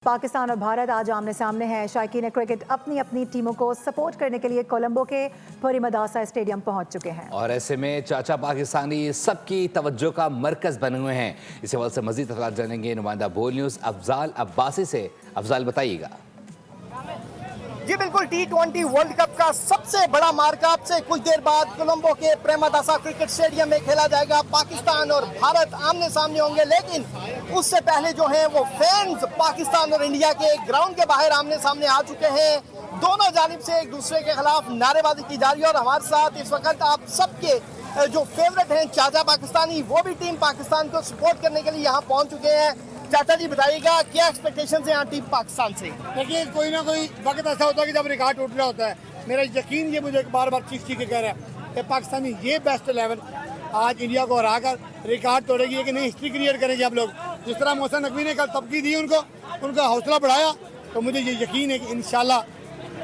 पाकिस्तान और भारत आज आमने सामने हैं। शायकीन क्रिकेट अपनी अपनी टीमों को सपोर्ट करने के लिए कोलंबो के परिमदासा स्टेडियम पहुंच चुके हैं और ऐसे में चाचा पाकिस्तानी सबकी तवज्जो का मरकज बने हुए हैं। इस हवाले से मजीद तफसीलात जानेंगे नुमाइंदा बोल न्यूज़ अफजाल अब्बासी से। अफजाल बताइएगा। जी बिल्कुल, T20 वर्ल्ड कप का सबसे बड़ा मार्का अब से कुछ देर बाद कोलंबो के प्रेमदासा क्रिकेट स्टेडियम में खेला जाएगा। पाकिस्तान और भारत आमने सामने होंगे, लेकिन उससे पहले जो है वो फैंस पाकिस्तान और इंडिया के ग्राउंड के बाहर आमने सामने आ चुके हैं। दोनों जानिब से एक दूसरे के खिलाफ नारेबाजी की जा रही है और हमारे साथ इस वक्त आप सबके जो फेवरेट हैं चाचा पाकिस्तानी, वो भी टीम पाकिस्तान को सपोर्ट करने के लिए यहाँ पहुँच चुके हैं। चाचा जी बताइएगा, क्या एक्सपेक्टेशन है यहाँ टीम पाकिस्तान से? देखिए, कोई ना कोई वक्त ऐसा होता है कि जब रिकॉर्ड टूट रहा होता है। मेरा यकीन ये मुझे बार बार चीख के कह रहा है कि पाकिस्तानी ये बेस्ट 11 आज इंडिया को हरा कर रिकॉर्ड तोड़ेगी, एक नई हिस्ट्री क्रिएट करेंगे। आप लोग जिस तरह मोहसिन नकवी ने कल तबकी दी उनका हौसला बढ़ाया, तो मुझे ये यकीन है कि इंशाल्लाह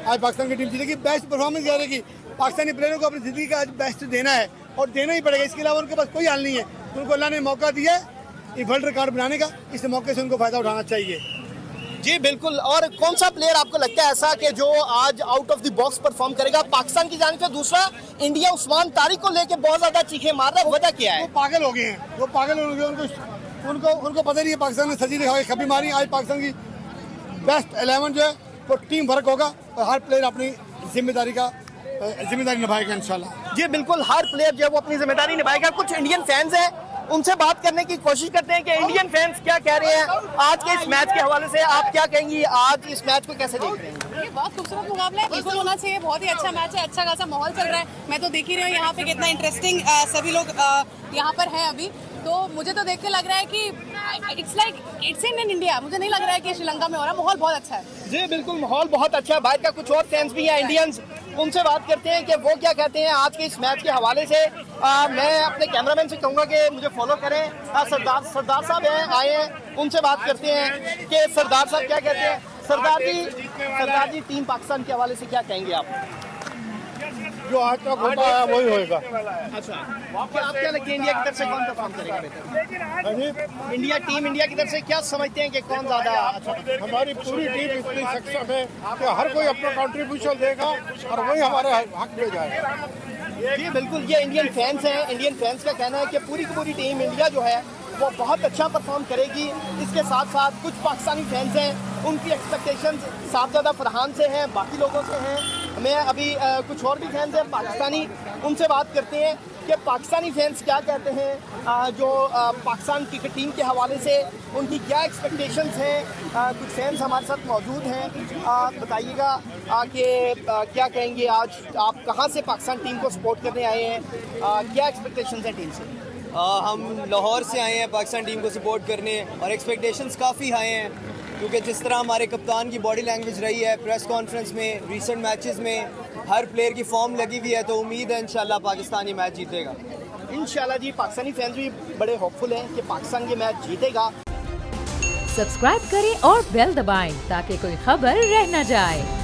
आज पाकिस्तान की टीम जीतेगी, बेस्ट परफॉर्मेंस करेगी। पाकिस्तानी प्लेयरों को अपनी ज़िंदगी का आज बेस्ट देना है और देना ही पड़ेगा। इसके अलावा उनके पास कोई हल नहीं है। उनको अल्लाह ने मौका दिया है वर्ल्ड रिकॉर्ड बनाने का, इस मौके से उनको फायदा उठाना चाहिए। जी बिल्कुल। और कौन सा प्लेयर आपको लगता है ऐसा कि जो आज out of the box perform करेगा पाकिस्तान की जानिब से? दूसरा, इंडिया उस्मान तारिक को लेके बहुत ज्यादा चीखे मार रहा है, वजह क्या है? वो पागल हो गए हैं, वो पागल हो गए। उनको पता नहीं है पाकिस्तान ने सजी दिखाई कभी मारी। आज पाकिस्तान की बेस्ट 11 जो है वो टीम वर्क होगा और हर प्लेयर अपनी जिम्मेदारी निभाएगा इंशाल्लाह। जी बिल्कुल, हर प्लेयर जो है वो अपनी जिम्मेदारी निभाएगा। कुछ इंडियन फैंस हैं, उनसे बात करने की कोशिश करते हैं कि इंडियन फैंस क्या कह रहे हैं आज के इस मैच के हवाले से। आप क्या कहेंगी, आज इस मैच को कैसे देख रहे हैं? ये बहुत खूबसूरत मुकाबला है, बिल्कुल होना चाहिए। बहुत ही अच्छा मैच है, अच्छा खासा माहौल चल रहा है। मैं तो देख ही रही हूँ यहाँ पे कितना इंटरेस्टिंग सभी लोग यहाँ पर हैं अभी। तो मुझे तो देख के लग रहा है कि इट्स इन इंडिया। मुझे नहीं लग रहा है कि श्रीलंका में हो रहा है। माहौल बहुत अच्छा है। जी बिल्कुल, माहौल बहुत अच्छा है। बाहर का कुछ और फैंस भी हैं इंडियंस, उनसे बात करते हैं कि वो क्या कहते हैं आज के इस मैच के हवाले से। मैं अपने कैमरामैन से कहूँगा कि मुझे फॉलो करें। सरदार साहब हैं, आए हैं, उनसे बात करते हैं कि सरदार साहब क्या कहते हैं। सरदार जी टीम पाकिस्तान के हवाले से क्या कहेंगे आप? जो आज तक होता है वही होएगा। अच्छा, आप क्या लगता है इंडिया की तरफ से कौन परफॉर्म करेगा बेहतर? इंडिया की तरफ से क्या समझते हैं कि कौन ज्यादा अच्छा? हमारी पूरी टीम इतनी सक्षम है कि हर कोई अपना कंट्रीब्यूशन देगा और वही हमारे हक में जाएगा। जी बिल्कुल, ये इंडियन फैंस हैं। इंडियन फैंस का कहना है कि पूरी की पूरी टीम इंडिया जो है वो बहुत अच्छा परफॉर्म करेगी। इसके साथ साथ कुछ पाकिस्तानी फैंस हैं, उनकी एक्सपेक्टेशंस साहबजादा फरहान से हैं, बाकी लोगों से हैं। मैं अभी कुछ और भी फैंस हैं पाकिस्तानी, उनसे बात करते हैं कि पाकिस्तानी फैंस क्या कहते हैं जो पाकिस्तान की टीम के हवाले से उनकी क्या एक्सपेक्टेशंस हैं। कुछ फैंस हमारे साथ मौजूद हैं। बताइएगा कि क्या कहेंगे, आज आप कहाँ से पाकिस्तान टीम को सपोर्ट करने आए हैं? क्या एक्सपेक्टेशंस हैं टीम से? हम लाहौर से आए हैं पाकिस्तान टीम को सपोर्ट करने और एक्सपेक्टेशंस काफ़ी हाई हैं, क्योंकि जिस तरह हमारे कप्तान की बॉडी लैंग्वेज रही है प्रेस कॉन्फ्रेंस में, रीसेंट मैचेस में हर प्लेयर की फॉर्म लगी हुई है, तो उम्मीद है इंशाल्लाह पाकिस्तान ये मैच जीतेगा। इंशाल्लाह जी, पाकिस्तानी फैंस भी बड़े होपफुल हैं कि पाकिस्तान ये मैच जीतेगा। सब्सक्राइब करें और बेल दबाएं ताकि कोई खबर रह न जाए।